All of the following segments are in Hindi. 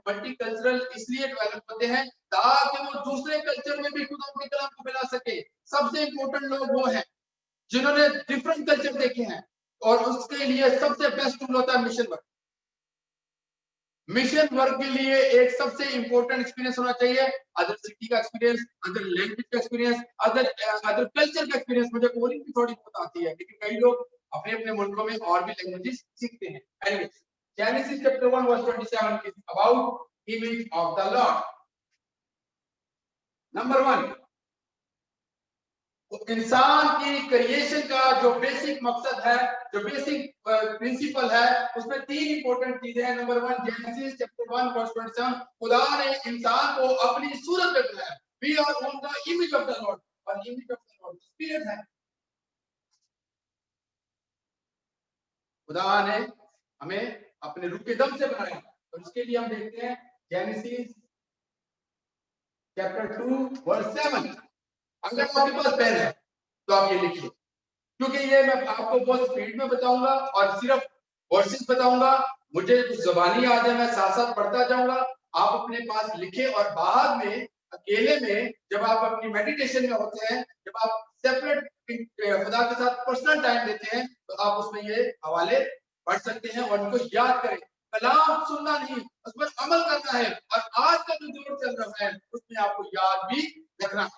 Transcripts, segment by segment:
मल्टीकल्चरल इसलिए डेवलप होते हैं ताकि वो दूसरे कल्चर में भी खुदा के कलाम को फैला सके। सबसे इंपॉर्टेंट लोग वो हैं जिन्होंने डिफरेंट कल्चर देखे हैं, और उसके लिए सबसे बेस्ट टूल होता है मिशन वर्क। मिशन वर्क के लिए एक सबसे इंपॉर्टेंट एक्सपीरियंस होना चाहिए, अदर सिटी का एक्सपीरियंस, अदर लैंग्वेज का एक्सपीरियंस, अदर कल्चर का एक्सपीरियंस। मुझे कोडिंग भी थोड़ी बहुत आती है, लेकिन कई लोग अपने अपने मुल्कों में और भी लैंग्वेजेस सीखते हैं। Anyways, Genesis chapter 1 verse 27 is about image of the Lord. Number 1, तो इंसान की क्रिएशन का जो बेसिक मकसद है, जो बेसिक प्रिंसिपल है, उसमें 3 इंपॉर्टेंट चीजें हैं। नंबर 1, जेनेसिस चैप्टर 1 वर्स 27, खुदा ने इंसान को अपनी सूरत में बनाया। We are on the image of the lord, और image of the lord spirit है। खुदा ने हमें अपने रूह के दम से बनाया, और इसके लिए हम देखते हैं जेनेसिस चैप्टर 2 वर्स 7। अगर आपके पास पेन है तो आप ये लिखिए, क्योंकि ये मैं आपको बहुत स्पीड में बताऊंगा और सिर्फ वर्सेस बताऊंगा। मुझे कुछ ज़बानी याद है, मैं साथ साथ पढ़ता जाऊंगा, आप अपने पास लिखे, और बाद में अकेले में जब आप अपनी मेडिटेशन में होते हैं, जब आप सेपरेट खुदा के साथ पर्सनल टाइम देते हैं, तो आप उसमें ये हवाले पढ़ सकते हैं और उनको याद करें। कलाम सुनना नहीं, उस पर अमल करना है, और आज का जो दौर चल रहा है उसमें आपको याद भी रखना है,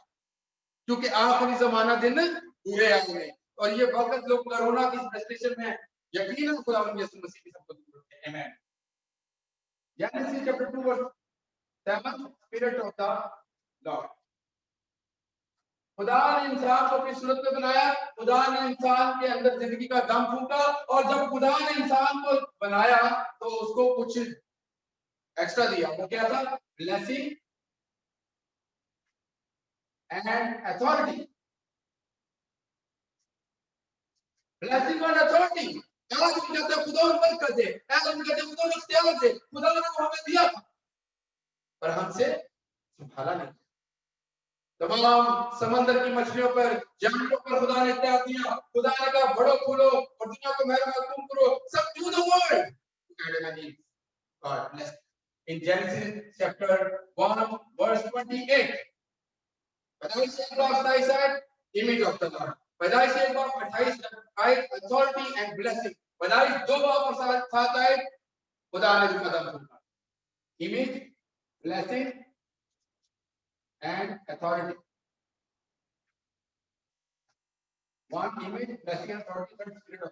क्योंकि आखिरी जमाना दिन पूरे आएंगे। और ये वक्त लोग कोरोना की फ्रस्ट्रेशन में यकीनन खुदा यीशु मसीह की सबको जरूरत है। आमीन। Genesis chapter 2 verse 7, spirit of the Lord. खुदा ने इंसान को अपनी सूरत में बनाया, खुदा ने इंसान के अंदर जिंदगी का दम फूंका, और जब खुदा ने इंसान को बनाया तो उसको कुछ एक्स्ट्रा दिया। वो क्या था? Blessing and authority. ब्लेसिंग और अथॉरिटी। आज हम कहते हैं खुदा बरकत दे, आज हम कहते हैं खुदा इख्तियार दे, खुदा ने हमें दिया था, पर हमसे संभाला नहीं। तमाम समंदर की मछलियों पर, जानवरों पर खुदा ने इख्तियार दिया। खुदा ने कहा बढ़ो फूलो और दुनिया को महकूम करो, subdue the world. God bless. In Genesis chapter 1 verse 28, पैदाइश 1:27 image of the Lord, पैदाइश 1:28 authority and blessing, पैदाइश 2:7 खुदा ने जो कदम उठाया, image, blessing and authority. One image, blessing and authority, but spirit of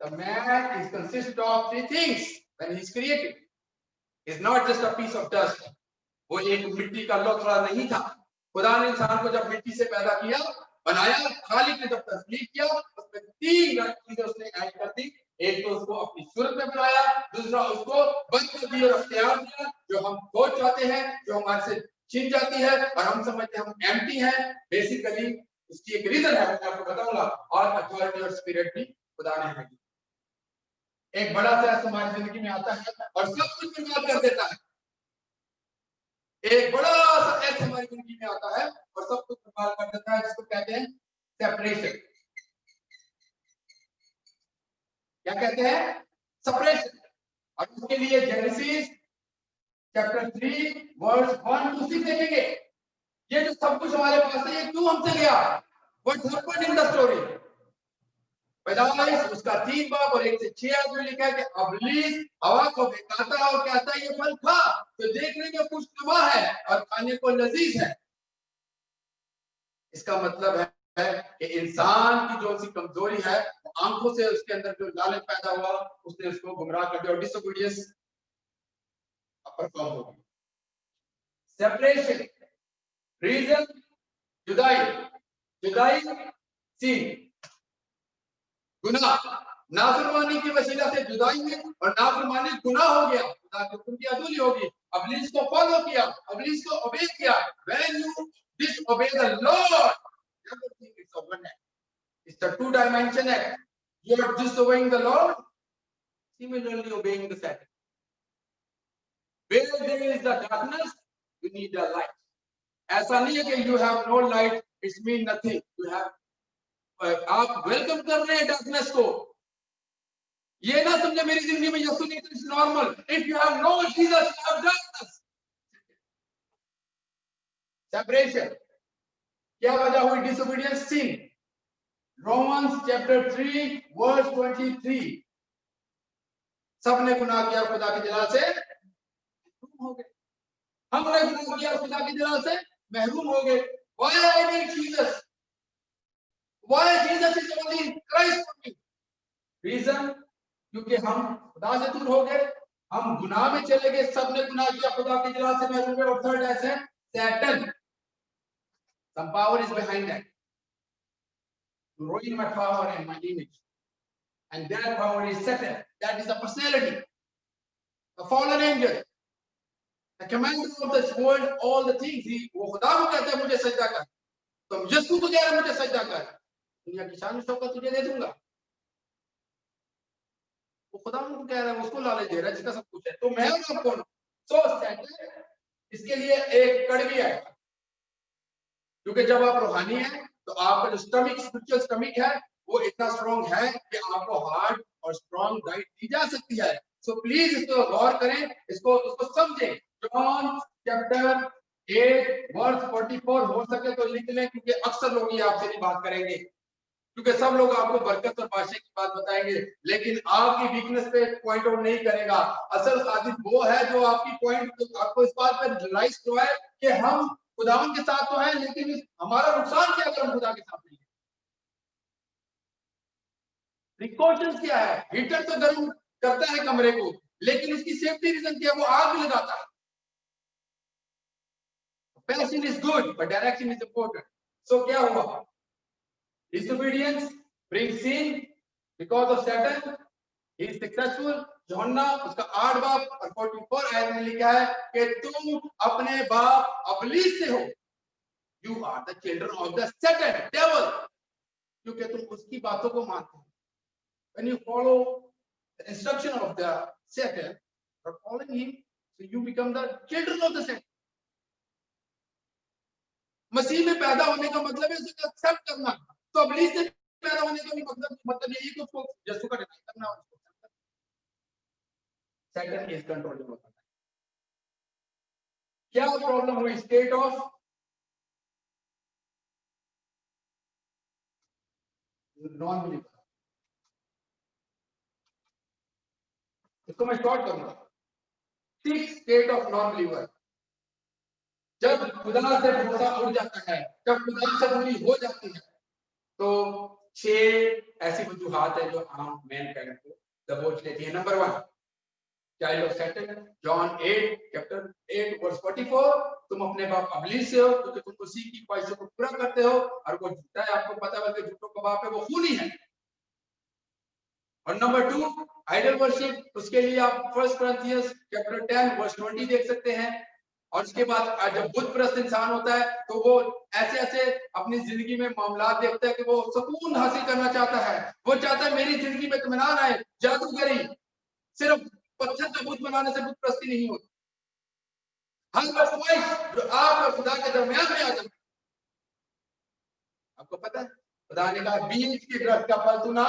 the man is consist of 3 things when he is created. He is not just a piece of dust. वो एक मिट्टी का लोथड़ा नहीं था। खुदा ने इंसान को जब मिट्टी से पैदा किया, बनाया, खालिक ने जब तस्लीम किया, उसमें 3 चीजें उसने ऐड कर दी। एक तो उसको अपनी सूरत में बनाया, दूसरा उसको बरकत दी और इख्तियार दिया, जो हम खो जाते हैं, जो हमारे से छीन जाती है और हम समझते हैं हम एम्प्टी हैं। बेसिकली उसकी एक रीजन है, मैं आपको बताऊंगा। और अथॉरिटी और स्पिरिट भी खुदा ने हमें दी। एक बड़ा सा हमारी जिंदगी में आता है और सब कुछ बर्बाद कर देता है। एक बड़ा सा एक्ट हमारी जिंदगी में आता है और सब कुछ बर्बाद कर देता है, जिसको कहते हैं सेपरेशन। क्या कहते हैं? सेपरेशन। और उसके लिए जेनेसिस चैप्टर 3 वर्स 1 to 6 देखेंगे। ये जो सब कुछ हमारे पास है, ये क्यों हमसे गया? What happened in the story? पैदाइश उसका 3 बाब और 1 से 6 आयत में लिखा है कि इब्लीस हवा को बहकाता है और कहता है ये फल खा, तो देखने में खुशनुमा है और खाने को लजीज है। इसका मतलब है कि इंसान की जो सी कमजोरी है, आंखों से उसके अंदर जो लालच पैदा हुआ, उसने उसको गुमराह कर दिया और डिसोबीडियंस परफॉर्म हो गई। सेपरेशन, रीजन, जुदाई, जुदाई सीन, गुनाह, नाफरमानी की वसीला से जुदाई में, और नाफरमानी गुनाह हो गया, खुदा के हुक्म की अदूली होगी। इब्लीस को फॉलो किया, इब्लीस को ओबे किया। When you disobey the Lord, everything is a one act. It's a 2 dimension act. You are disobeying the Lord, similarly obeying the Satan. Where there is the darkness, you need a light. ऐसा नहीं है कि you have no light, it means nothing. You have, आप वेलकम कर रहे हैं डार्कनेस को, ये ना समझे मेरी जिंदगी में यसु नहीं, it's normal. If you have know Jesus, you have darkness, separation. क्या वजह हुई? डिसोबीडियंस, सिन। रोमन्स चैप्टर 3 वर्स 23, सबने गुनाह किया, खुदा की जलाल से महरूम हो गए। हमने गुनाह किया, खुदा की जलाल से महरूम हो गए। Why I need Jesus? Why Jesus is only Christ for me? Reason, क्योंकि हम खुदा से दूर हो गए, हम गुनाह में चले गए, सबने गुनाह किया, खुदा की जलाल से महरूम हुए। और थर्ड ऐसे Satan, some power is behind that to ruin my power and my image, and that power is Satan. That is the personality, the fallen angel, the commander of this world, all the things. वो खुदा को कहता है मुझे सजदा कर, तो यीशु को कह रहा है मुझे सजदा कर, दुनिया की शान शौकत तुझे दे दूंगा। वो खुदा को कह रहा है, उसको लालच दे रहा है जिसका सब कुछ है। तो मैं और आप कौन? सो सैटन इसके लिए एक कड़वी है, क्योंकि जब आप रूहानी हैं तो आपका जो स्टमक, स्पिरिचुअल स्टमक है, वो इतना स्ट्रॉन्ग है कि आपको हार्ड और स्ट्रॉन्ग डाइट दी जा सकती है। सो प्लीज इसको गौर करें, इसको समझें। जॉन चैप्टर 8 वर्स 44 हो सके तो लिख लें, क्योंकि अक्सर लोग ये आपसे नहीं बात करेंगे, क्योंकि सब लोग आपको बरकत और बादशाह की बात बताएंगे, लेकिन आपकी वीकनेस पे पॉइंट आउट नहीं करेगा। असल साजिद वो है जो आपकी पॉइंट आपको इस बात पर रियलाइज करवाए कि हम खुदावन के साथ तो हैं, लेकिन हमारा नुकसान क्या अगर हम खुदा के साथ नहीं है। प्रिकॉशंस क्या है? हीटर तो गर्म करता है कमरे को, लेकिन उसकी सेफ्टी रीजन क्या है? वो आग भी लगाता है। Passion is good but direction is important. So क्या हुआ? Disobedience brings sin because of Satan. He is successful. यूहन्ना उसका 8 बाप और 44 आयत में लिखा है कि तुम अपने बाप अबलीस से हो। You are the children of the Satan, devil. क्योंकि तुम उसकी बातों को मानते हो। When you follow the instruction of the Satan, you are following him, so you become the children of the Satan. मसीह में पैदा होने का मतलब है उसे एक्सेप्ट करना। तो अबलीस से पैदा होने का भी मतलब यही कि उसको यीशु का डिनाई करना और उसको एक्सेप्ट करना। सेकंड इज कंट्रोलिंग होता है। क्या प्रॉब्लम हुई? State of non believer. इसको मैं शॉर्ट करूंगा। 6 स्टेट ऑफ नॉन बिलीवर। जब खुदा से भरोसा उड़ जाता है, जब खुदा से दूरी हो जाती है, तो 6 ऐसी वजूहात है जो आम मैनकाइंड को दबोच लेती है। Number 1, child of Satan. John 8 chapter 8 verse 44, तुम अपने बाप अबलीस से हो क्योंकि तुम उसी की ख्वाहिशों को पूरा करते हो, और वो झूठा है, आपको पता है कि झूठों का बाप है, वो खूनी है। और नंबर 2, आइडल वर्शिप। उसके लिए आप 1 कोरिंथियंस चैप्टर 10 वर्स 20 देख सकते हैं। और उसके बाद जब बुत परस्त इंसान होता है तो वो ऐसे ऐसे अपनी जिंदगी में मामला देखता है कि वो सुकून हासिल करना चाहता है। वो चाहता है मेरी जिंदगी में इत्मीनान आए, जादूगरी। सिर्फ पत्थर का बुत बनाने से बुत परस्ती नहीं होती। हर वो ख्वाहिश जो आप और खुदा के दरमियान में आ जाती है। आपको पता है खुदा ने कहा बीज के दरख्त का फल तू ना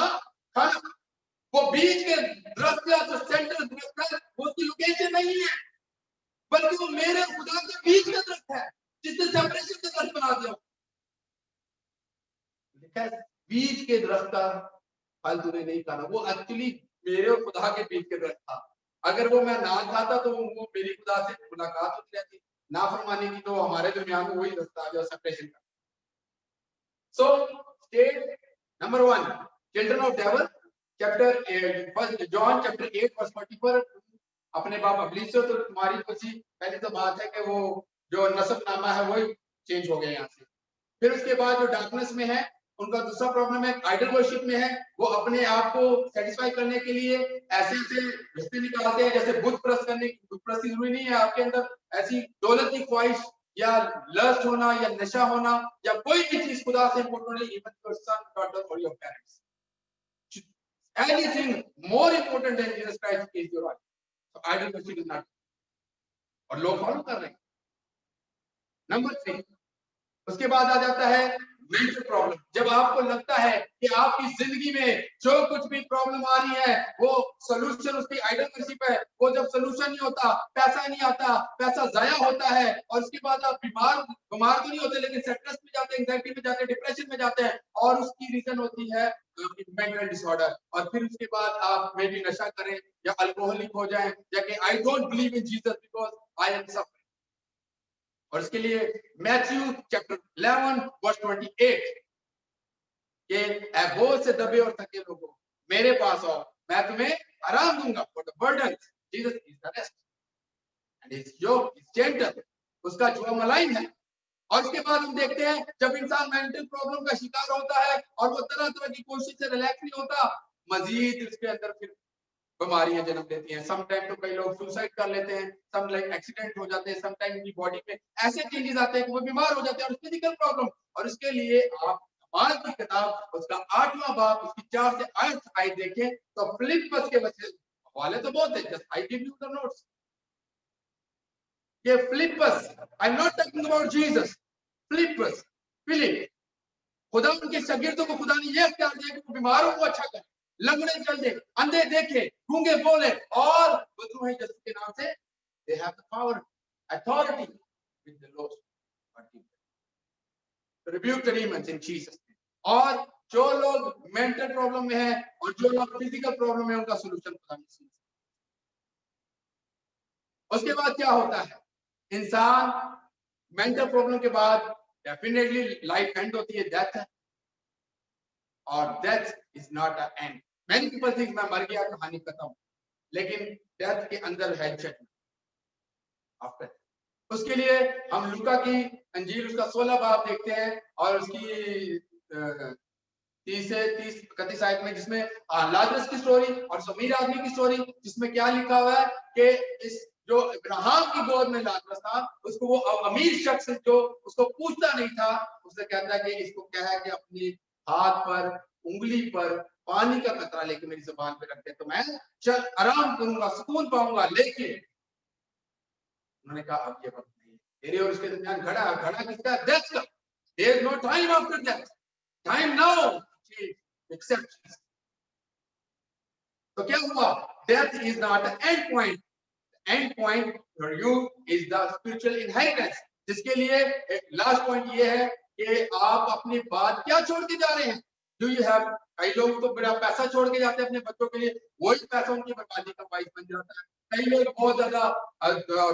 खाना। वो बीज के दरख्त का जो सेंटर दरख्त है वो उसकी लोकेशन नहीं है, बल्कि वो मेरे खुदा के बीज का दरख्त है जिसने सेपरेशन का दरख्त बना दिया। बीज के दरख्त का फल तूने नहीं खाना, वो एक्चुअली मेरे और खुदा के बीच के दरख्त था। अगर वो मैं ना खाता तो वो मेरी खुदा से मुलाकात होती रहती, नाफरमानी की तो हमारे दरमियान में वही रास्ता जो सेपरेशन का। So state number 1, children of devil. Chapter 1 John chapter 8 verse 44, अपने बाप अबलीस से, तो तुम्हारी कुछ पहली तो बात है कि वो जो नसबनामा है वही चेंज हो गया यहाँ से। फिर उसके बाद जो डार्कनेस में है उनका दूसरा प्रॉब्लम है आइडल वर्शिप में है। वो अपने आप को सेटिस्फाई करने के लिए ऐसे ऐसे रिश्ते निकालते हैं, जैसे बुत प्रस्त करने की। बुत प्रस्ती जरूरी नहीं है आपके अंदर ऐसी दौलत की ख्वाहिश या लस्ट होना या नशा होना या कोई भी चीज खुदा से इम्पोर्टेंट नहीं। इवन योर सन, डॉटर और your parents, anything more important than Jesus Christ is your life. So idol worship is not, और लोग फॉलो कर रहे हैं। नंबर 3, उसके बाद आ जाता है मेंटल प्रॉब्लम, जब आपको लगता है कि आपकी जिंदगी में जो कुछ भी प्रॉब्लम आ रही है वो सोल्यूशन उसकी आइडल वर्शिप है, वो जब सोल्यूशन नहीं होता, पैसा नहीं आता, पैसा जाया होता है और उसके बाद आप बीमार तो नहीं होते लेकिन स्ट्रेस में जाते हैं, एंजाइटी में जाते हैं, डिप्रेशन में जाते हैं और उसकी रीजन होती है मेंटल डिसऑर्डर। और फिर उसके बाद आप मे भी नशा करें या अल्कोहलिक हो जाएं या कि I don't believe in Jesus because I am suffering. और इसके लिए मैथ्यू चैप्टर 11 वर्स 28 के बोझ से दबे और थके लोगों मेरे पास आओ, मैं तुम्हें आराम दूंगा। For the burden Jesus is the rest and his yoke is gentle, उसका जुआ मलाइम है। और इसके बाद हम देखते हैं जब इंसान मेंटल प्रॉब्लम का शिकार होता है और वो तरह तरह की कोशिश से रिलैक्स नहीं होता, मजीद इसके अंदर फिर बीमारियां जन्म लेती हैं। सम टाइम तो कई लोग सुसाइड कर लेते हैं, सम लाइक एक्सीडेंट हो जाते हैं, सम टाइम उनकी बॉडी में ऐसे चेंजेस आते हैं कि वो बीमार हो जाते हैं और फिजिकल प्रॉब्लम। और इसके लिए आप नमाज की किताब उसका 8वां बाब उसकी 4 से 8 आयत देखें तो फिलिप्पस के हवाले तो बहुत है, just I give you the notes. ये Philippus, I am not talking about Jesus, Philippus, Philip, खुदा उनके शागिर्दों को खुदा ने यह इख्तियार दिया कि वो बीमारों को अच्छा करे, लंगड़े चल दे, अंधे देखे, गूंगे बोले और वजू है यीशु के नाम से they have the power, authority with the Lord to rebuke the demons in Jesus name। और जो लोग मेंटल प्रॉब्लम में है और जो लोग फिजिकल प्रॉब्लम में उनका सोल्यूशन खुदा ने। उसके बाद क्या होता है, इंसान मेंटल प्रॉब्लम के बाद डेफिनेटली लाइफ एंड होती है, डेथ है। और death is not a and. Many people think मैं मर गया कहानी खत्म, लेकिन डेथ के अंदर है जजमेंट आफ्टर। उसके लिए हम लूका की अंजील उसका 16 बाब देखते हैं और उसकी 30 से 31 आयत में, जिसमें लाजरस की स्टोरी और अमीर आदमी की स्टोरी, जिसमें क्या लिखा हुआ है कि इस जो इब्राहिम की गोद में लाजरस था, उसको वो अमीर शख्स जो उसको पूछता नहीं था, उसने कहता है कि इसको क्या है कि अपनी हाथ पर उंगली पर पानी का कतरा लेके मेरी जुबान पे रख दे तो मैं चल आराम करूंगा, सुकून पाऊंगा। लेकिन उन्होंने कहा अब ये वक्त नहीं, तेरे और उसके दरमियान घड़ा किसका? डेथ का। There is no time after death, time now accept. तो क्या हुआ? Death is not the end point, end point for you is the spiritual inheritance. जिसके लिए लास्ट पॉइंट ये है कि आप अपनी बात क्या छोड़ के जा रहे हैं। डू यू हैव, कई लोग तो बड़ा पैसा छोड़ के जाते हैं अपने बच्चों के लिए, वही पैसा उनकी बर्बादी का बाइस बन जाता है। कई लोग बहुत ज्यादा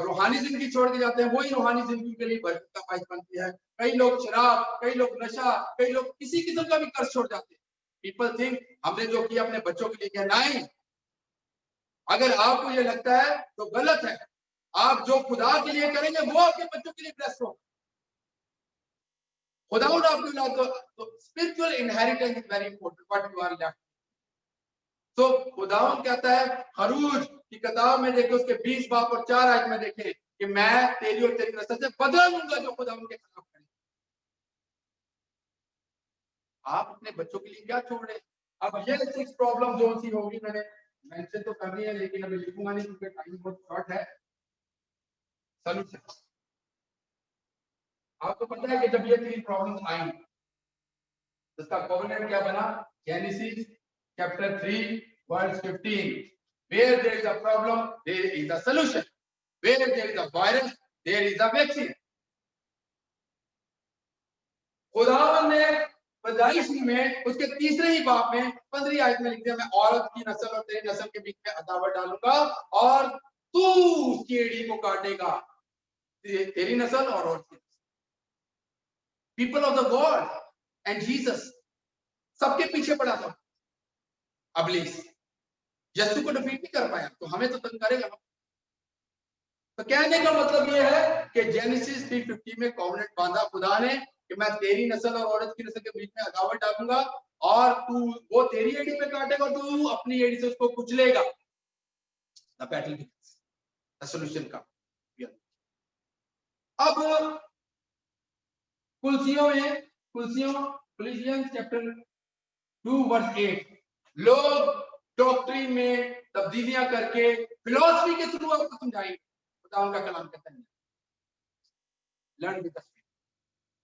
रूहानी जिंदगी छोड़ के जाते हैं, वही रूहानी जिंदगी के लिए बरकत का बाइस बनती है। कई लोग शराब, कई लोग नशा, कई लोग किसी किस्म का भी कर्ज छोड़ जाते हैं। पीपल थिंक हमने जो किया अपने बच्चों के लिए किया। नहीं, अगर आपको ये लगता है तो गलत है। आप जो खुदा के लिए करेंगे वो आपके बच्चों के लिए बेस्ट हो। खुदा आपको तो spiritual inheritance is very important, what you are left. तो खुदावन कहता है खरूज की किताब में देखे उसके 20 बाब और 4 आयत में देखें कि मैं तेरी और तेरी नस्ल से बदला लूंगा जो खुदा उनके खिलाफ करे। आप अपने बच्चों के लिए क्या छोड़ रहे हैं? अब ये 6 प्रॉब्लम जो सी होगी, मैंने मेंशन तो करनी है लेकिन अभी लिखूंगा नहीं क्योंकि टाइम बहुत शॉर्ट है। सॉल्यूशन, आपको पता है कि जब ये 3 प्रॉब्लम्स आई तो इसका कोवेनेंट क्या बना? Genesis chapter 3 verse 15, where there is a problem there is a solution, where there is a virus there is a vaccine। खुदावन ने पैदाइश में उसके तीसरे ही बाब में 15वीं आयत में लिख दिया, मैं औरत की नस्ल और तेरी नस्ल के बीच में अदावत डालूंगा और तू उसकी एड़ी को काटेगा, तेरी नस्ल और औरत की। People of the world and Jesus सबके पीछे पड़ा था अबलीस, यीशु को डिफीट नहीं कर पाया तो हमें तो तंग करेगा। तो कहने का मतलब यह है कि जेनेसिस 3:50 में कॉवेनेंट बांधा खुदा ने कि मैं तेरी नस्ल और औरत की नस्ल के बीच में अदावत डालूंगा और तू वो तेरी एड़ी पे काटेगा, तू अपनी एड़ी से उसको कुचलेगा। The battle begins, the solution का। अब कुलसियों चैप्टर 2 वर्स 8, लोग डॉक्ट्रिन में तब्दीलियां करके फिलॉसफी के थ्रू आपको समझाएंगे। खुदा उनका कलाम कहता है learn with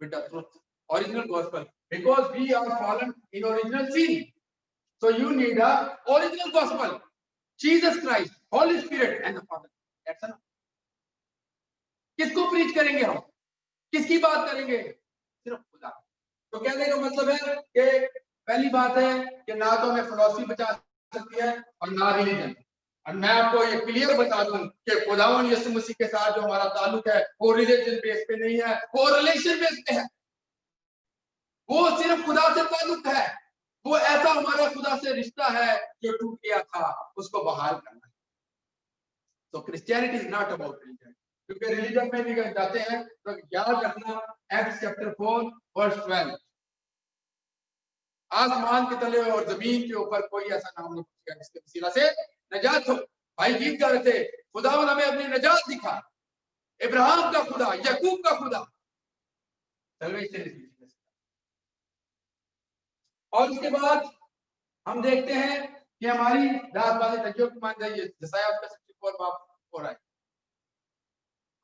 the truth, original gospel because we are fallen in original sin. So you need a original gospel, Jesus Christ, Holy Spirit and the Father. That's enough. किसको प्रीच करेंगे हम, किसकी बात करेंगे? सिर्फ खुदा। तो कहने का मतलब है कि पहली बात है कि ना तो हमें फिलॉसफी बचा सकती है और ना रिलीजन। और मैं आपको ये क्लियर बता दूं कि खुदावन यीशु मसीह के साथ जो हमारा ताल्लुक है वो रिलीजन बेस पे नहीं है, वो रिलेशन बेस पे है। वो सिर्फ खुदा से ताल्लुक है, वो ऐसा हमारा खुदा से रिश्ता है जो टूट गया था, उसको बहाल करना है। तो Christianity is not about religion, क्योंकि रिलीजन में भी जाते हैं तो याद रखना एक्ट्स चैप्टर 4 वर्स 12, आसमान के तले और जमीन के ऊपर कोई ऐसा नाम नहीं पूछेगा जिसके वसीला से नजात हो। भाई गीत गा रहे थे, खुदावन हमें अपनी नजात दिखा, इब्राहिम का खुदा, याकूब का खुदा। और उसके बाद हम देखते हैं कि हमारी राजबाजी धज्जियों की मान जाइए, जसाया उसका 64 बाप हो रहा है,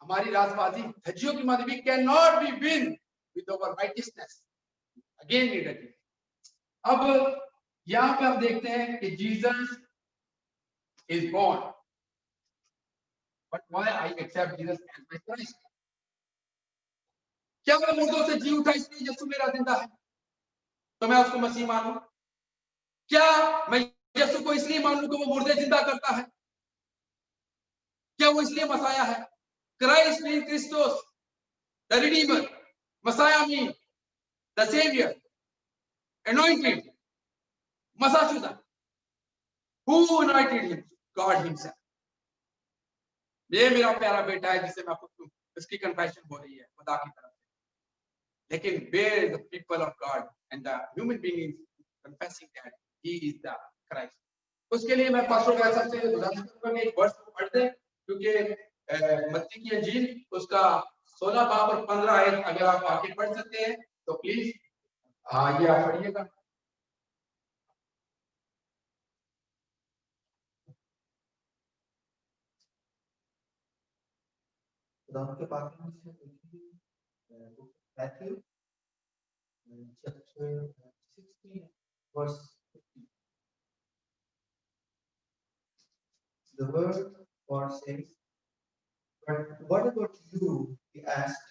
हमारी राजबाजी धज्जियों की मान, we can not be win with our righteousness again need again. अब यहां पे हम देखते हैं कि Jesus is born, but why I accept Jesus as my Christ? क्या मैं मुर्दों से जी उठा इसलिए यीशु मेरा जिंदा है तो मैं उसको मसीह मानूं? क्या मैं यीशु को इसलिए मानूं कि वो मुर्दे जिंदा करता है? क्या वो इसलिए मसाया है? Christ mean Christos, the redeemer, messiah mean the saviour, anointed, मसाशुदा। Who anointed him? God himself. ये मेरा प्यारा बेटा है जिसे मैं खुद इसकी कन्फेशन हो रही है खुदा की तरफ से। लेकिन where the people of God and the human being is confessing that he is the Christ. उसके लिए मैं पास्टर का सबसे गुजारिश करूंगा एक वर्स पढ़ दें, क्योंकि मत्ती की इंजील उसका 16 बाब और 15 आयत अगर आप आगे पढ़ सकते हैं तो प्लीज ये आप पढ़िएगा। के पाठों से Matthew chapter 16 verse 15. The word God says, "But what about you?" He asked,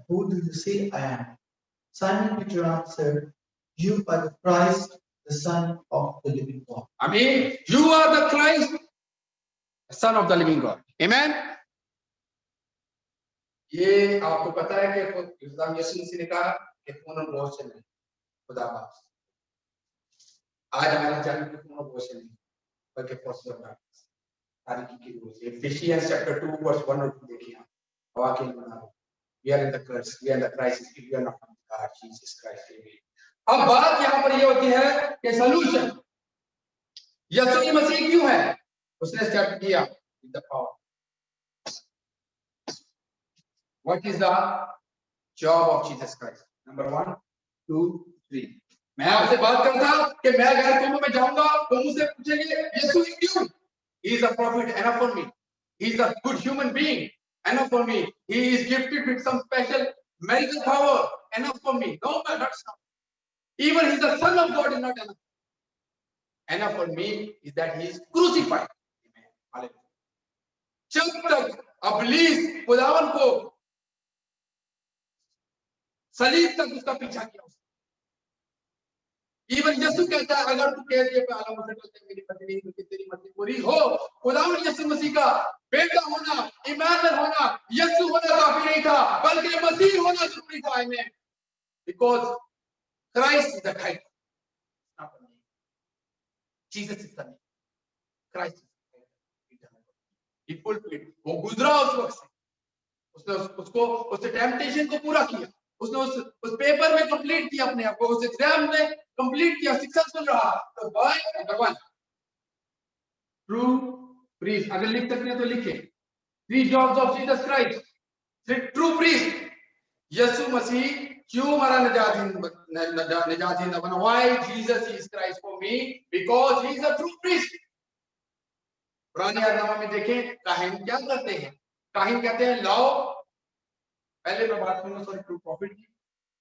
"Who do you say I am?" Simon Peter answered, "You are the Christ, the Son of the living God." I mean, you are the Christ, the Son of the living God. Amen. ये आपको पता है कि यीशु मसीह ने कहा कि पूर्ण बोझ से नहीं, खुदा बाप आज हमारे जन्म के पूर्ण बोझ से नहीं बल्कि फोर्स ऑफ डार्कनेस तारीकी की बोझ से। इफिशियंस चैप्टर 2 वर्स 1 और 2 देखिए आप, वाकई में बना we are in the curse, we are in the crisis, we are not in God Jesus Christ. अब बात यहां पर ये होती है कि सॉल्यूशन यीशु मसीह क्यों है? उसने स्टेप किया with the power. What is the job of Jesus Christ? Number 1, 2, 3. मैं आपसे बात करता कि मैं गैर कौमों में जाऊंगा तो मुझसे पूछेंगे यीशु क्यों? He is a prophet, enough for me. He is a good human being, enough for me. He is gifted with some special miracle power, enough for me. No, my that's not. Even he is the Son of God is not enough. Enough for me is that he is crucified. Amen. जब तक अबलीस खुदावन को सलीब तक उसका पीछा किया उसने। इवन यीशु कहता है अगर तू कह दिए पे आलम से चलते मेरी पत्नी तो तेरी मर्जी पूरी हो। खुदावन यीशु मसीह का बेटा होना, इमानुएल होना, यीशु होना काफी नहीं था बल्कि मसीह होना जरूरी था। आमीन। Because Christ is the title, not the name. Jesus is the name, Christ is the title. He fulfilled, वो गुजरा उस वक्त से, उसने उसको उस टेम्पटेशन को पूरा किया, उसने उस पेपर में कंप्लीट किया अपने आप को, उस एग्जाम में कंप्लीट किया, सक्सेसफुल रहा। तो बाय भगवान ट्रू प्रीस्ट, अगर लिख सकते हैं तो लिखे, 3 jobs of Jesus Christ. True priest, यीशु मसीह क्यों हमारा निजात बना? Why Jesus is Christ for me? Because he is a true priest. पुराने नियम में देखें काहिन क्या करते हैं, काहिन कहते हैं लाओ पहले मैं बात करूंगा सॉरी ट्रू प्रॉफिट की,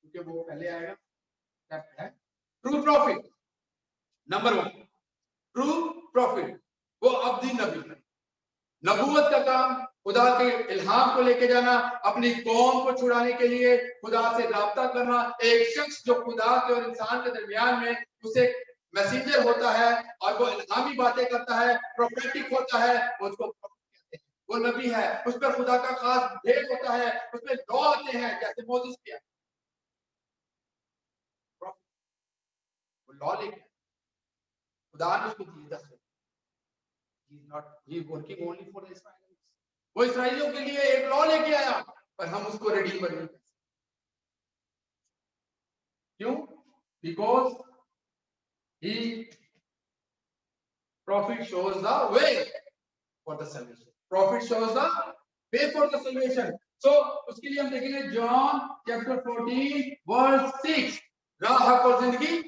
क्योंकि वो पहले आएगा। क्या है true profit? Number 1 true profit, वो अब्दी नबी है। नबूवत का काम खुदा के इल्हाम को लेके जाना, अपनी कौम को छुड़ाने के लिए खुदा से राब्ता करना। एक शख्स जो खुदा के और इंसान के दरमियान में उसे मैसेंजर होता है और वो इल्हामी बातें करता है, प्रोफेटिक होता है, उसको कहते हैं। वो नबी है, उस पर खुदा का खास भेद होता है, उसमें लॉ आते हैं जैसे मोसेस के, वो लॉ लेके खुदा ने उसको दिए 10। he is working only for the Israelis. वो इसराइलियों के लिए एक लॉ लेके आया, पर हम उसको रिडीमर नहीं कर सकते। क्यों? Because he prophet shows the way for the salvation. Prophet shows the way for the salvation. So उसके लिए हम देखेंगे जॉन चैप्टर 14 वर्स 6, राह हक और जिंदगी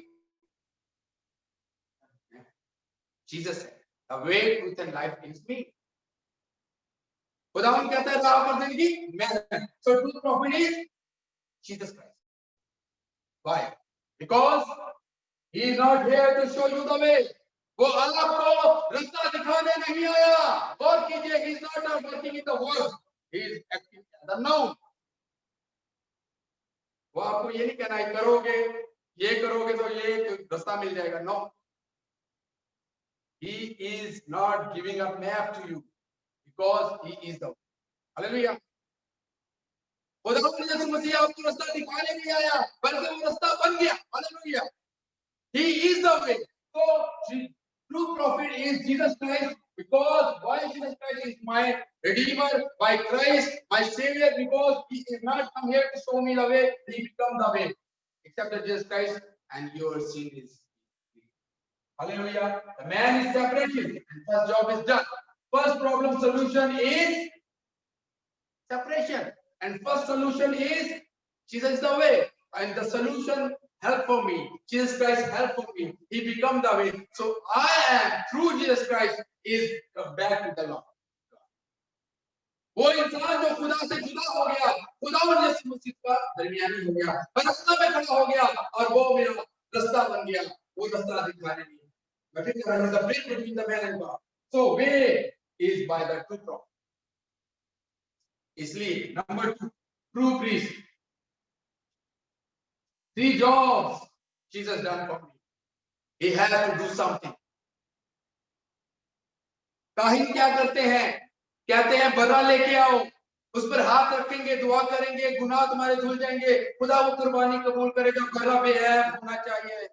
जीसस है। The way, truth and life is me. खुदावन कहता है राह और जिंदगी मैं हूं। So true prophet is Jesus Christ. Why? Because he is not here to show you the way. वो आपको रास्ता दिखाने नहीं आया। गौर कीजिए, he is not working in the world, he is acting as the known. वो आपको ये नहीं कहना है करोगे, ये करोगे तो ये रास्ता मिल जाएगा। No, he is not giving a map to you because he is the way. Hallelujah. खुदावंद यीशु मसीह आपको रास्ता दिखाने नहीं आया, बल्कि वो रास्ता बन गया। Hallelujah. He is the way. So true prophet is Jesus Christ, because why Jesus Christ is my redeemer, by Christ my savior, because he is not come here to show me the way, he become the way. Except that Jesus Christ and your sin is free. Hallelujah. The man is separated and first job is done. First problem solution is separation, and first solution is Jesus is the way, and the solution help for me. Jesus Christ help for me. He become the way. So I am through Jesus Christ is back to the Lord. वो इंसान जो खुदा से जुदा हो गया, खुदावंद यीशु मसीह का दरमियानी हो गया, रास्ता में खड़ा हो गया और वो मेरा रास्ता बन गया। वो रास्ता दिखाने नहीं। मैं फिर कह रहा हूं, the bridge between the man and God. So way is by the true prophet. इसलिए number 2 true priest. 3 jobs Jesus done for me. He has to do something. काहिन क्या करते हैं? कहते हैं बरा लेके आओ, उस पर हाथ रखेंगे, दुआ करेंगे, गुनाह तुम्हारे धुल जाएंगे, खुदा वो कुर्बानी कबूल करेगा। बरा बेऐब होना चाहिए,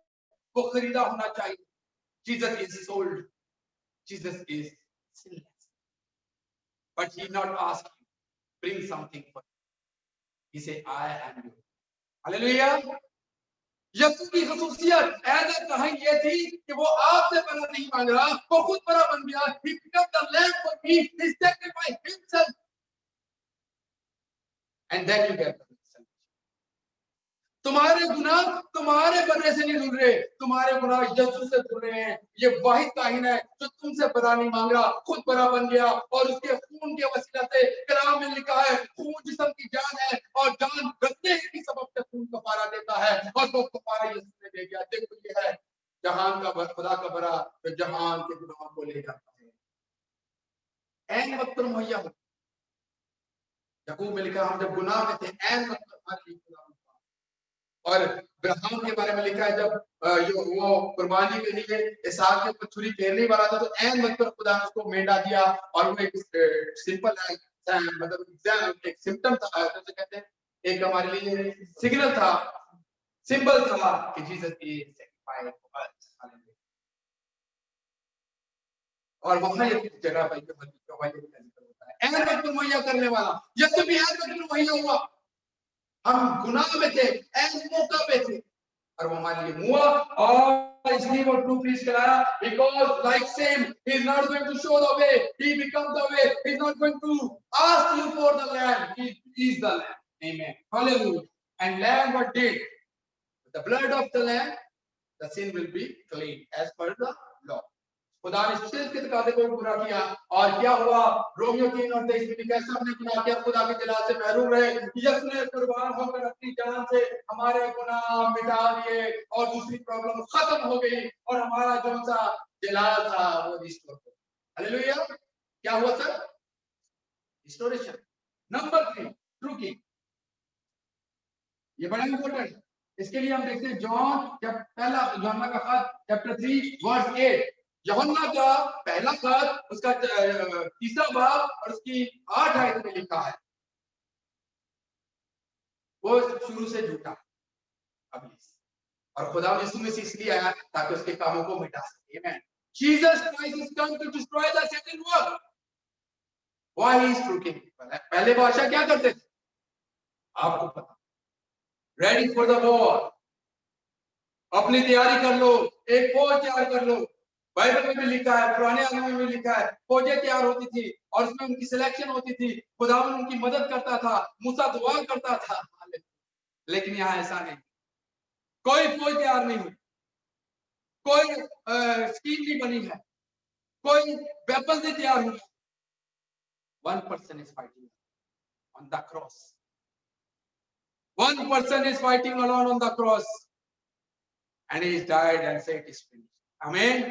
वो खरीदा होना चाहिए। Jesus is sold. Jesus is sinless. But he not ask you, bring something for you. He say, I am you. Hallelujah. यीशु की खसूसियत ऐसा कहीं ये थी कि वो आपसे बना नहीं मांग रहा, वो खुद बड़ा बन गया। He became the lamb for me. He sacrificed himself, and then you get the salvation. तुम्हारे गुनाह तुम्हारे बनने से नहीं धुल रहे, तुम्हारे गुनाह यीशु से धुल रहे हैं। ये वाहिद काहिन है जो तुमसे बरा नहीं मांग रहा, खुद बरा बन गया और उसके खून के वसीला से, कलाम में लिखा है खून जिस्म की जान है और जान बचने की सबब से खून कफारा देता है, और वो कफारा यीशु ने दे दिया। देखो ये है जहान का खुदा का बरा जो जहान के गुनाह को ले जाता है। ऐन वक्त पर मुहैया हो। याकूब में लिखा हम जब गुनाह में थे ऐन वक्त पर हमारे लिए खुदा। और अब्राहम के बारे में लिखा है जब वो कुर्बानी के लिए इसहाक के ऊपर छुरी फेरने वाला था, तो ऐन वक्त पर खुदा ने उसको मेंढा दिया। और वो एक सिंपल है, मतलब एक सिम्टम था, जैसे कहते हैं एक हमारे लिए सिग्नल था, सिंबल था कि जीसस इज सैक्रिफाइड फॉर अस। और वहां ये जगह पर होता है ऐन वक्त पर मुहैया करने वाला। यीशु भी ऐन वक्त पर मुहैया हुआ। हम गुनाह में थे, ऐन मौका पे थे, और वो हमारे लिए हुआ। और इसलिए वो ट्रू प्रीस्ट कराया, because like same he is not going to show the way, he becomes the way. He is not going to ask you for the land, he is the land. Amen. Hallelujah. And lamb what did? With the blood of the lamb the sin will be clean as per the law. खुदा ने सिर्फ के तकाजे को पूरा किया। और क्या हुआ? रोमियो 3:23 में लिखा है, सबने गुनाह किया, खुदा के जलाल से महरूम रहे। यीशु ने कुर्बान होकर अपनी जान से हमारे गुनाह मिटा दिए और दूसरी प्रॉब्लम खत्म हो गई और हमारा जो सा जलाल था वो रिस्टोर हो गया। हालेलुया। क्या हुआ sir? Restoration. Number 3, true king. ये बड़ा इंपॉर्टेंट है। इसके लिए हम देखते हैं जॉन पहला यूहन्ना का खत चैप्टर 3 वर्स 8। यूहन्ना का पहला खत उसका तीसरा बाब और उसकी 8 आयत में लिखा है, वो शुरू से झूठा है और खुदा यीशु मसीह इसलिए आया ताकि उसके कामों को मिटा सके। Amen. Jesus Christ is come to destroy the second work. Why he is true king. पहले बादशाह क्या करते थे आपको पता? रेडी फॉर द वॉर, अपनी तैयारी कर लो, एक फौज तैयार कर लो। बाइबल में भी लिखा है, पुराने आदमी में भी लिखा है, फौजें तैयार होती थी और उसमें उनकी सिलेक्शन होती थी, खुदा उनकी मदद करता था, मूसा दुआ करता था। लेकिन यहाँ ऐसा नहीं, कोई फौज तैयार नहीं हुई, कोई स्कीम नहीं बनी है, कोई वेपन नहीं तैयार हुआ। One person is fighting on the cross. One person is fighting alone on the cross, and he died and said it is finished. Amen.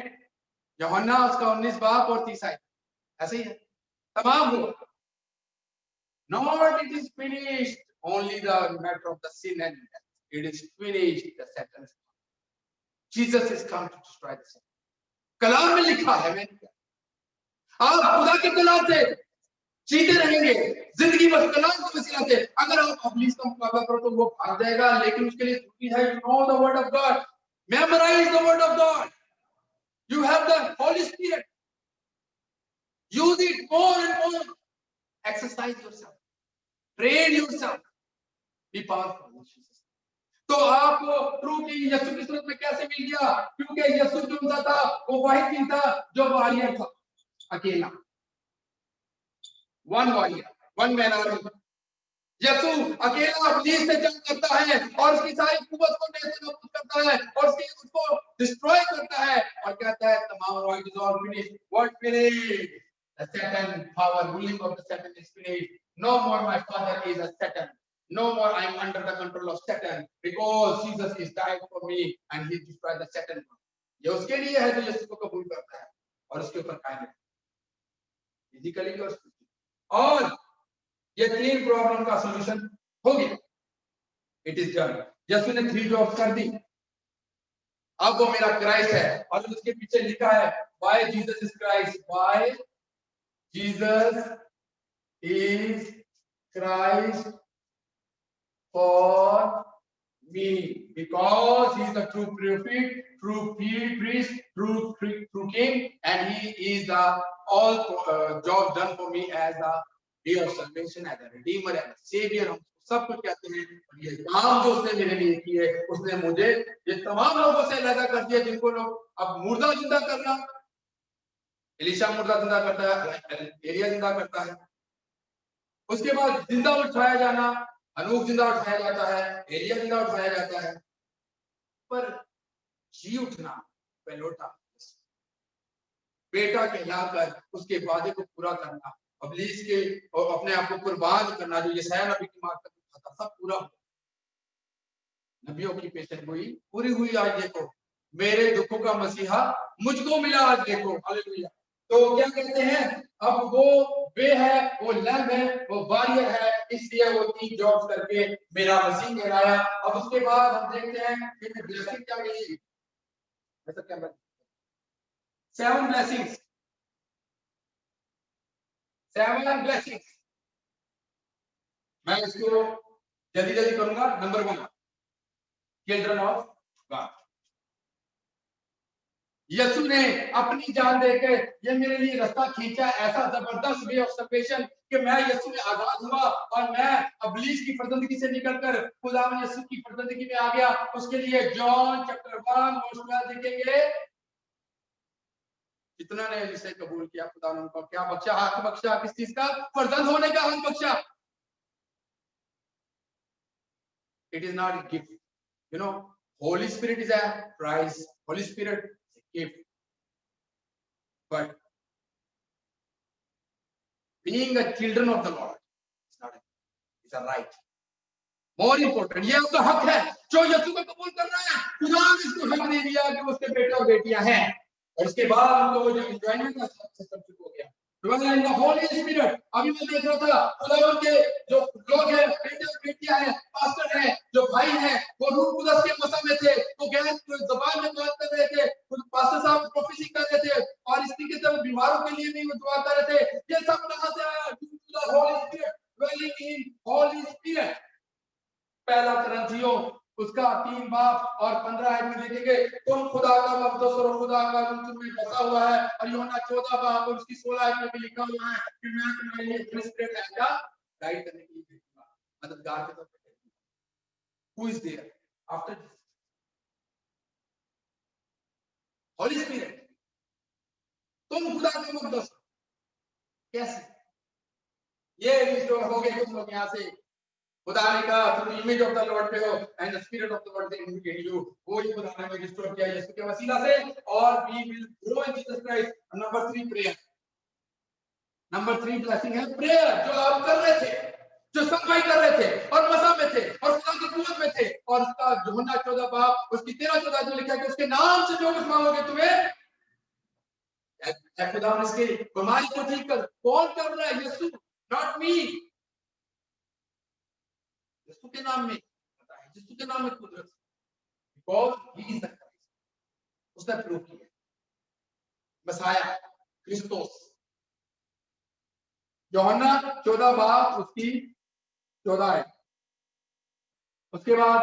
यूहन्ना उसका 19 बाब और 30 आयत ऐसे ही है, तमाम हुआ। Not it is finished, only the matter of the sin and death. It is finished, the Satan's. Jesus is come to destroy the sin. कलाम में लिखा है, मैंने आप खुदा के कलाम से जीते रहेंगे, जिंदगी बस कलाम के वसीला से। अगर आप इब्लीस का मुकाबला करो तो वो भाग जाएगा, लेकिन उसके लिए जरूरी है you know the word of God, memorise the word of God, you have the Holy Spirit, use it more and more, exercise yourself, train yourself, be powerful. तो आपको ट्रू किंग यीशु की सूरत में कैसे मिल गया? क्योंकि यीशु जो था वो वही किंग था जो वॉरियर था, अकेला, one warrior, one man army. यीशु अकेला इब्लीस से जंग करता है और उसकी सारी कुव्वत को नेस्तनाबूद करता है और उसको डिस्ट्रॉय करता है और कहता है तमाम word is all finished, word finished, the Satan power ruling of the Satan is finished, no more my father is a Satan, no more I am under the control of Satan because Jesus is died for me and he destroyed the Satan. ये उसके लिए है जो यीशु को कबूल करता है और उसके ऊपर कायम है, फिजिकली और स्पिरिचुअली। और ये 3 प्रॉब्लम का सॉल्यूशन हो गया, इट इज डन। यीशु ने 3 जॉब्स कर दी, अब वो मेरा क्राइस्ट है। और उसके पीछे लिखा है why Jesus is Christ, why Jesus is Christ for me, because he is the true prophet, true priest, true king, and he is the all job done for me as a day of salvation, as a redeemer, as a savior। हम सब कुछ कहते हैं और ये काम जो उसने मेरे लिए की है, उसने मुझे ये तमाम लोगों से अलग कर दिया जिनको लोग अब मुर्दा जिंदा करना, एलिशा मुर्दा जिंदा करता है, एलिया जिंदा करता है, उसके बाद जिंदा उठाया जाना, अनूप जिंदा उठाया जाता है, एलिया जिंदा उठाया जाता है, पर जी उठना पहलोटा बेटा कहलाकर उसके वादे को पूरा करना, इब्लीस के और अपने आप को कुर्बान करना जो यशायाह नबी की मार्ग तक था, सब पूरा हुआ। नबियों की पेशन गोई पूरी हुई। आज देखो मेरे दुखों का मसीहा मुझको मिला, आज देखो, हालेलुया। तो क्या कहते हैं, अब वो वे है, वो लैम्ब है, वो वॉरियर है, इसलिए वो 3 जॉब्स करके मेरा मसीह कहलाया। अब उसके बाद हम देखते हैं कि ब्लेसिंग क्या मिली, ऐसा क्या मिला, 7 ब्लेसिंग्स, 7 ब्लेसिंग्स। मैं इसको जल्दी जल्दी करूंगा। Number 1, children of God. यीशु ने अपनी जान देकर ये मेरे लिए रास्ता खींचा, ऐसा जबरदस्त वे ऑफ सल्वेशन कि मैं यीशु में आजाद हुआ और मैं इब्लीस की फर्जंदगी से निकलकर खुदा यीशु की फर्जंदगी में आ गया। उसके लिए जॉन चैप्टर 1 वर्स 12 देखेंगे, जितना ने इसे कबूल किया खुदा ने उनको क्या बख्शा, हक बख्शा, किस चीज का? फर्जंद होने का हक बख्शा। It is not gift, you know, Holy Spirit is a prize, Holy Spirit gift. but being a children of the Lord is not it's a right. More important, ये उसका हक है जो यीशु को कबूल कर रहा है। खुदा ने इसको हक दे दिया कि उसके बेटे और बेटियां हैं, और इसके बाद उनको वो जो एंजॉयमेंट का सिस्टम शुरू हो गया। Dwell in the Holy Spirit। अभी मैं देख रहा था खुदावन के जो लोग हैं, बेटे और बेटियां हैं, पास्टर हैं, जो भाई हैं, वो रूह कुदस के मौसम में थे, वो गैर ज़बान में बात कर रहे थे, पास्टर साहब प्रोफेसी कर रहे थे, और इस तरीके से वो बीमारों के लिए भी वो दुआ कर रहे थे। ये सब कहां से आया? Due to the Holy Spirit, dwelling in Holy Spirit। पहला करंथियों उसका 3 बाब और 15 आयत में देखेंगे, तुम खुदा का मकदस और खुदा का रूह तुम में बसा हुआ है। और यूहन्ना 14 बाब और उसकी 16 आयत में भी लिखा हुआ है कि मैं तुम्हारे लिए होली स्पिरिट आएगा गाइड करने के लिए भेजूंगा, मददगार के तौर पे भेजूंगा। Who is there after this? Holy Spirit. तुम खुदा का मकदस कैसे? ये रिस्टोर हो गए कुछ लोग यहाँ से खुदा ने कहा तुम इमेज ऑफ द लॉर्ड पे हो and the spirit of the Lord is in you. वो ही खुदा ने रिस्टोर किया यीशु के वसीला से, और we will grow in Jesus Christ. Number 3 prayer. Number 3 blessing है प्रेयर, जो आप कर रहे थे, जो सफाई कर रहे थे और मसा में थे और खुदा की कुवत में थे। और उसका यूहन्ना 14 बाब उसकी 13-14 जो लिखा है कि उसके नाम से जो कुछ मांगोगे तुम्हें खुदा ने इसकी बीमारी को ठीक कर। कौन कर रहा है? यीशु, नॉट मी। यीशु के नाम में पता है, यीशु के नाम में कुदरत, because he is the Christ. उसने प्रूव किया मसाया क्रिस्टोस। यूहन्ना 14 बाब उसकी 14 है। उसके बाद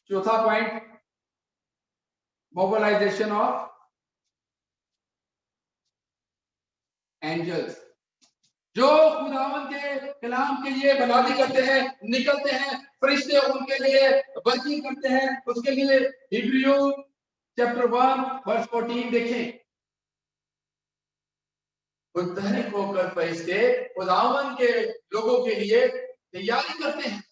चौथा पॉइंट, मोबिलाइजेशन ऑफ एंजल्स, जो खुदावन के कलाम के लिए बलादी करते हैं, निकलते हैं, फरिश्ते उनके लिए वर्किंग करते हैं। उसके लिए हिब्रू चैप्टर 1 वर्स 14 देखें। उद्धरित होकर फरिश्ते खुदावन के लोगों के लिए तैयारी करते हैं,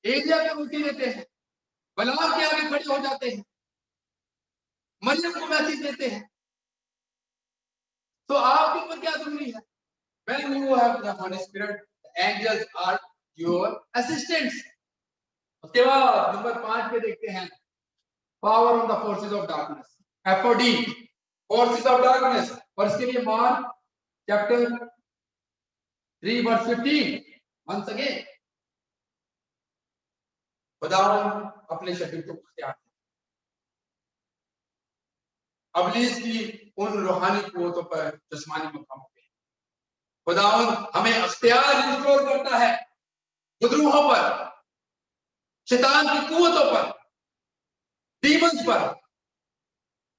एलिया को रोटी देते हैं, बलाम के आगे खड़े हो जाते हैं, मरियम को मैसेज देते हैं। तो आपके ऊपर क्या जरूरी है? When you have the Holy Spirit, the angels are your assistants. उसके बाद नंबर 5 पे देखते हैं power on the forces of darkness, FOD, forces of darkness। और इसके लिए Mark chapter 3 verse 15 once again खुदावन अपने शक्ति को अख्तियार अबलीस की उन रूहानी कुव्वतों पर जिस्मानी मुकामों पे खुदावन हमें अख्तियार रिस्टोर करता है, गुदरूहों पर, शैतान की कुव्वतों पर, डीमंस पर।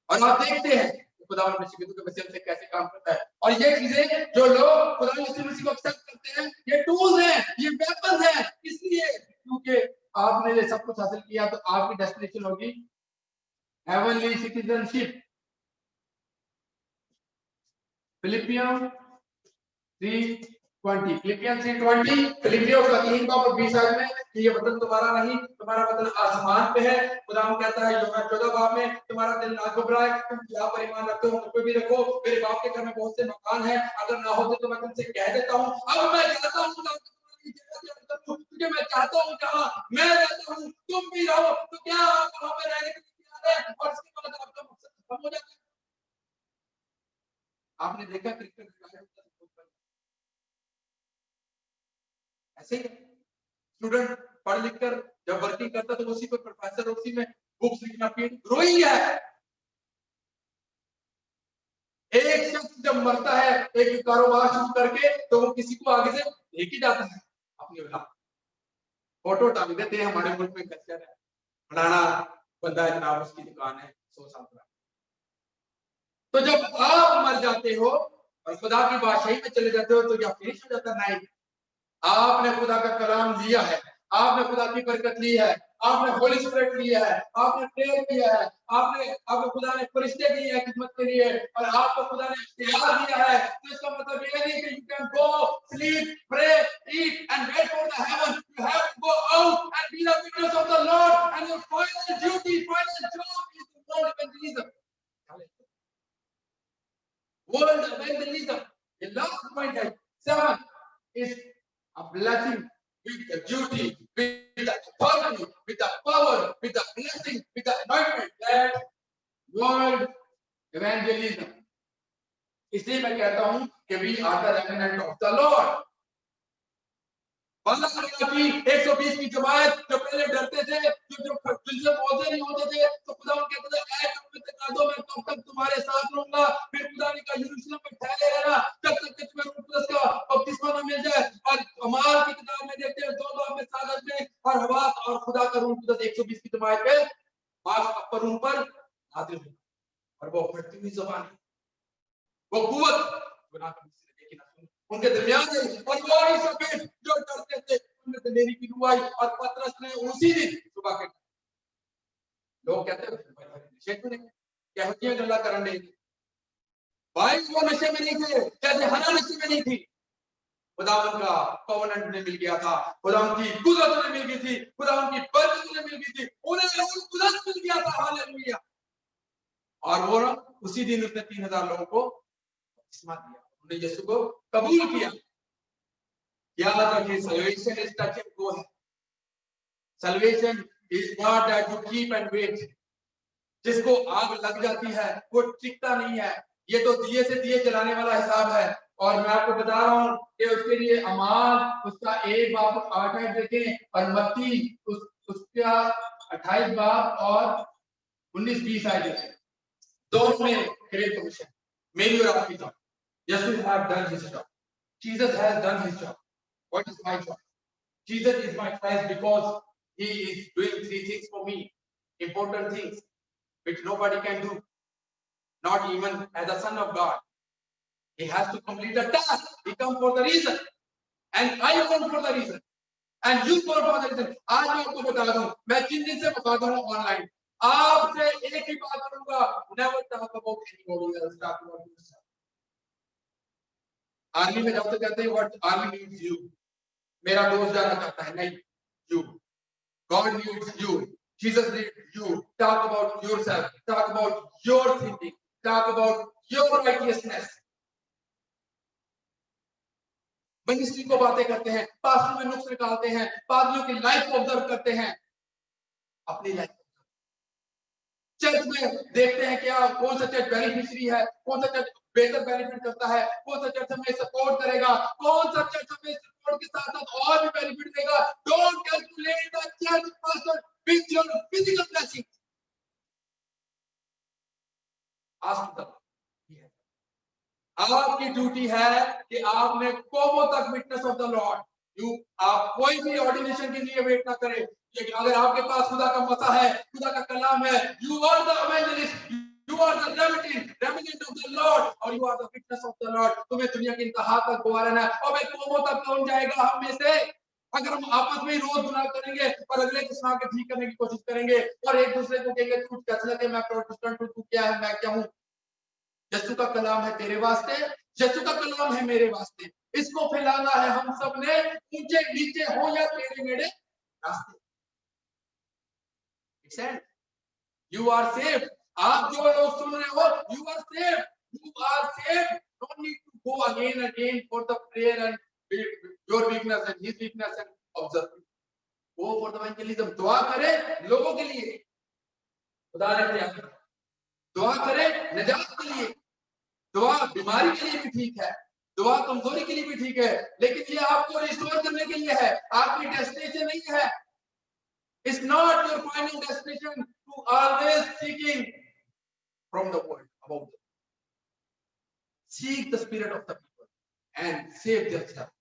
और आप देखते हैं खुदावन मसीह के वसीले से कैसे काम करता है। और ये चीजें जो लोग खुदा यीशु मसीह को एक्सेप्ट करते हैं, ये टूल्स हैं, ये वेपन्स हैं। इसलिए क्योंकि आपने ये सब कुछ हासिल किया तो आपकी डेस्टिनेशन होगी हेवनली सिटीजनशिप। फिलिपियंस 3:20, फिलिपियंस 3:20, फिलिपियों का 3 बाब और 20 आयत में कि ये वतन तुम्हारा नहीं, तुम्हारा वतन आसमान पे है। खुदावन कहता है यूहन्ना 14 बाब में, तुम्हारा दिल ना घबराए, तुम जहां पर ईमान रखते हो मुझ पे भी रखो। मेरे बाप के घर में बहुत से मकान हैं, अगर ना होते तो मैं तुमसे कह देता हूं। अब मैं चाहता हूं क्योंकि मैं चाहता हूं जहां मैं रहता हूं तुम भी रहो। तो क्या आप वहां पे रहने के लिए तैयार है? और इसके बाद आपका मकसद खत्म हो जाता है। आपने देखा क्रिकेट ऐसे ही स्टूडेंट पढ़ लिख कर जब वर्किंग करता तो उसी पर प्रोफेसर उसी में बुक्स लिखना ग्रोइंग है। एक शख्स जब मरता है एक कारोबार शुरू करके तो वो किसी को आगे से लेके जाता है अपनी औलाद। फोटो टांग देते हैं हमारे मुल्क में कल्चर है, फलाना बंदा है जनाब उसकी दुकान है 100 साल पुरानी। तो जब आप मर जाते हो और खुदा की बादशाही में चले जाते हो तो क्या फिनिश हो जाता? नहीं, आपने खुदा का कलाम लिया है, आपने खुदा की बरकत ली है, आपने होली स्पिरिट लिया है, आपने प्रेयर किया है, आपको खुदा ने फरिश्ते दिए हैं खिदमत के लिए, और आपको खुदा ने इख्तियार दिया है। तो इसका मतलब ये नहीं कि you can go, sleep, pray, eat and wait for the heaven. You have to go out and be the witness of the Lord, and your final duty, final job is to world evangelism. World evangelism, the last point है 7 is a blessing with the duty, with the authority, with the power, with the blessing, with the anointment, that world evangelism. इसलिए मैं कहता हूं कि we are the remnant of the Lord. बाला की 120 की जमात जो पहले डरते थे, जो जिनसे पौधे नहीं होते थे, तो खुदा कहते थे ऐ कब तक आ दो, मैं कब तक तुम्हारे साथ रहूंगा। फिर खुदा ने कहा यरूशलेम में ठहरे रहना जब तक कि तुम्हें रूह कुदस का बपतिस्मा न मिल जाए। और अमाल की किताब में देखते हैं 2 बाब में 7 में, और हवा और खुदा का रूह कुदस 120 की जमात पे पर उन पर नाज़िल हुआ, और वो फटती हुई ज़बान, वो कुव्वत गुनाह का मिस्र देखी ना सुनी उनके दरमियान है। और वो ही सफेद जो डरते थे उनमें दिलेरी की रुआई, और पतरस ने उसी दिन सुबह के लोग कहते हैं नशे क्यों नहीं, क्या होती है गल्ला करने की भाई, वो नशे में नहीं थे, जैसे हना नशे में नहीं थी। खुदावन का कवनेंट उन्हें मिल गया था, खुदावन की कुदरत उन्हें मिल गई थी, खुदावन की बरकत उन्हें मिल गई थी, उन्हें रूह कुदस मिल गया था। हालेलुया। और वो उसी दिन उसने 3000 लोगों को बपतिस्मा दिया, उन्होंने यीशु को कबूल किया। याद रखिए, salvation is touch and go है। Salvation is not that you keep and wait। जिसको आग लग जाती है वो टिकता नहीं है। ये तो दिए से दिए जलाने वाला हिसाब है। और मैं आपको बता रहा हूँ कि उसके लिए अमाल उसका 1 बाब 8 देखें, और मत्ती उसका 28 बाब और 19-20 आए देखें। दोनों में ग्रेट कमीशन, मेरी और आपकी job. Jesus have done his job. Jesus has done his job. What is my job? Jesus is my Christ because he is doing 3 things for me, important things which nobody can do, not even as a son of God. He has to complete the task. He come for the reason, and I come for the reason, and you come for the reason. आज मैं आपको बता दूं, मैं जिन दिन से बता रहा हूँ ऑनलाइन, आपसे एक ही बात करूंगा, never talk about anybody else, talk about yourself. Army में जब तक कहते हैं what army needs you, मेरा दोस्त जाना चाहता है, नहीं, you. God needs you. Jesus needs you. Talk about yourself. Talk about your thinking. Talk about your righteousness. Ministry को बातें करते हैं, पास्टर में नुक्स निकालते हैं, पादरियों की लाइफ को ऑब्जर्व करते हैं, अपनी लाइफ चर्च में देखते हैं क्या कौन सा चर्च बेनिफिशियरी है, कौन सा चर्च बेहतर बेनिफिट करता है, कौन सा चर्च हमें सपोर्ट करेगा, कौन सा चर्च हमें सपोर्ट के साथ साथ और भी बेनिफिट देगा। Don't calculate the church pastor with your physical blessing. Ask the आपकी ड्यूटी है कि आपने कौमों तक विटनेस ऑफ द लॉर्ड। आप कोई भी ऑर्डिनेशन के लिए वेट ना करें। अगर आपके पास खुदा का मसा है, खुदा का कलाम है, you are the evangelist, you are the remnant of the lord, और you are the witness of the lord. तुम्हें दुनिया की इंतहा तक गवा रहना है। और भाई कौमों तक कौन जाएगा हम में से? अगर हम आपस में रोज गुनाह करेंगे और अगले को सुना के ठीक करने की कोशिश करेंगे और एक दूसरे को कहेंगे तू कैसा लगे, मैं प्रोटेस्टेंट हूं, तू क्या है, मैं क्या हूं। यीशु का कलाम है तेरे वास्ते, यीशु का कलाम है मेरे वास्ते। इसको फैलाना है हम सब ने, ऊंचे नीचे हो या तेरे मेरे रास्ते। You are safe. आप जो लोग सुन रहे हो, you are safe, you are safe. Don't need to go again again for the prayer and your weakness and his weakness and observe. Go for the evangelism. दुआ करें लोगों के लिए, खुदा ने क्या किया, दुआ करें निजात के लिए। दुआ बीमारी के लिए भी ठीक है, दुआ कमजोरी के लिए भी ठीक है, लेकिन ये आपको रिस्टोर करने के लिए है, आपकी डेस्टिनेशन नहीं है। It's not your final destination to always seeking from the world about them. Seek the spirit of the people and save themselves.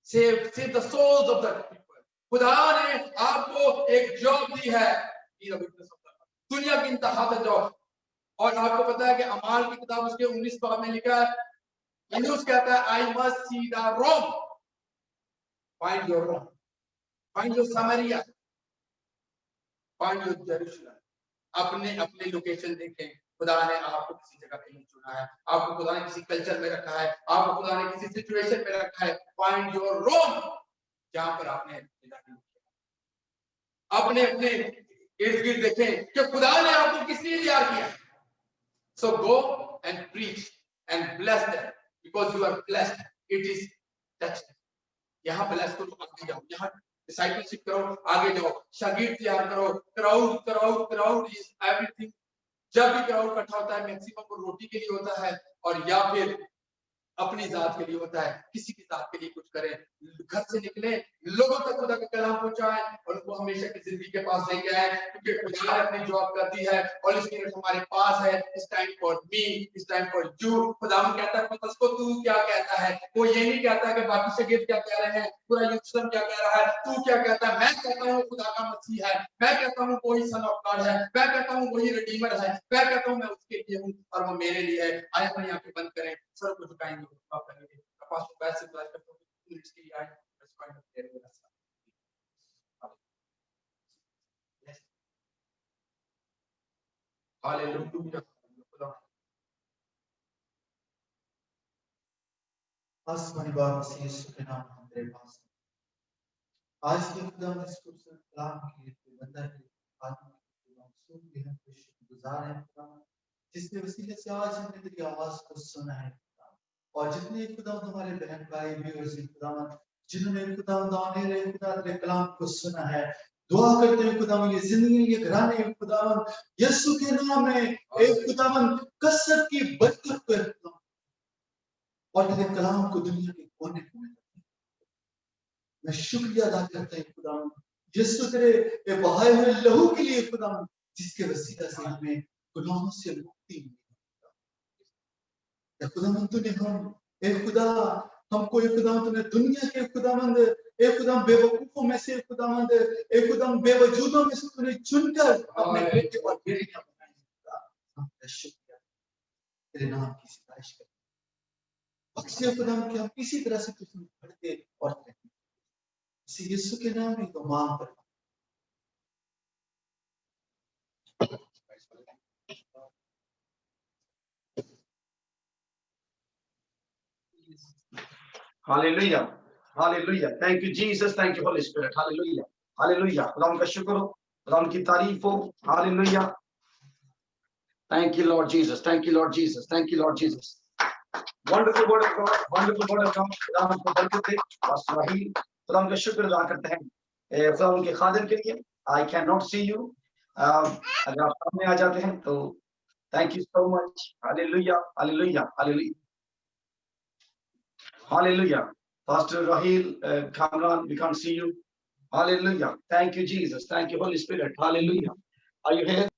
Save the souls of the people. खुदा ने आपको एक जॉब दी है, दुनिया की इंतहा तक जॉब। और आपको पता है कि अमाल की किताब उसके 19 बाब में लिखा है, यूनुस कहता है I must see the Rome, find your Rome, find your Samaria, find your Jerusalem. अपने अपने लोकेशन देखें। खुदा ने आपको किसी जगह के लिए चुना है, आपको खुदा ने किसी कल्चर में रखा है, आपको खुदा ने किसी सिचुएशन में रखा है। फाइंड योर रोम, जहां पर आपने अपने अपने इर्द गिर्द देखें कि खुदा ने आपको किस लिए तैयार किया। So go and preach and bless them because you are blessed. It is touch. यहाँ bless करो, आगे जाओ, यहाँ discipleship करो, आगे जाओ, शागिर्द तैयार करो, crowd is everything. जब भी crowd इकट्ठा होता है मैक्सिमम वो रोटी के लिए होता है और या फिर अपनी जात के लिए होता है, किसी की जात के लिए कुछ करें, घर से निकले लोगों तक खुदा का कलाम पहुंचाएं और उनको हमेशा की जिंदगी के पास लेके आए, क्योंकि खुदा ने अपनी जॉब कर दी है और स्पिरिट हमारे पास है. इस टाइम फॉर मी, इस टाइम फॉर यू. खुदा कहता है पतरस को तू क्या कहता है, वो ये नहीं कहता कि बाकी शागिर्द क्या कह रहे हैं, पूरा यरूशलेम क्या कह रहा है, तू क्या कहता है. मैं कहता हूँ खुदा का मसीह है, मैं कहता हूँ वही सन ऑफ गॉड है, मैं कहता हूँ वही रिडीमर है, मैं कहता हूँ मैं उसके लिए हूँ और वो मेरे लिए है. आए अपनी आंखें बंद करें, सर को झुकाएंगे, करेंगे. Pastor Bassett was for 2 minutes के लिए आए, respond करते रहे बस. Yes. Hallelujah. आसमानी बाप मसीह यीशु के नाम में तेरे पास आज के खुदा में इस खूबसूरत कलाम के लिए बंदा के आत्मा के मकसूद भी हम शुक्रगुजार हैं खुदा, जिसके वसीले से आज हमने तेरी आवाज को सुना है और जितने खुदा हमारे बहन भाई व्यूअर्स खुदा जिन्होंने खुदा दाने रहे खुदा तेरे कलाम को सुना है, दुआ करते हैं खुदा ये जिंदगी ये घराने खुदा यीशु के नाम में एक खुदा कसरत की बरकत कर और तेरे कलाम को दुनिया के कोने कोने मैं शुक्रिया अदा करता हूं खुदा यीशु तेरे बहाए हुए लहू के लिए खुदा जिसके वसीला से हमें गुनाहों से मुक्ति मिली. खुदा तूने हम एक खुदा हमको एक खुदा तूने दुनिया के खुदावंद एक खुदा बेवकूफों में से खुदावंद एक खुदा बेवजूदों में से तूने चुनकर अपने बेटे और बेटियां बनाई. हम शुक्रिया तेरे नाम की सितारिश करते हैं. बख्शे खुदा कि हम किसी तरह से तुझे बढ़ते और इसी यीशु के नाम में तो मांग कर. Hallelujah. Hallelujah. Thank you, Jesus. Thank you, Holy Spirit. Hallelujah. Hallelujah. खुदा का शुक्र हो, खुदा की तारीफ हो. Hallelujah. Thank you, Lord Jesus. Thank you, Lord Jesus. Thank you, Lord Jesus. Wonderful word of God. Wonderful word of God. खुदा हमको बरकत दे. वही खुदा का शुक्र अदा करते हैं खुदा उनके खादिम के लिए. I cannot see you. अगर आप सामने आ जाते हैं तो thank you so much. Hallelujah. Hallelujah. Hallelujah. Hallelujah. Pastor Rahil Kamran, we can't see you. Hallelujah. Thank you, Jesus. Thank you, Holy Spirit. Hallelujah. Are you here?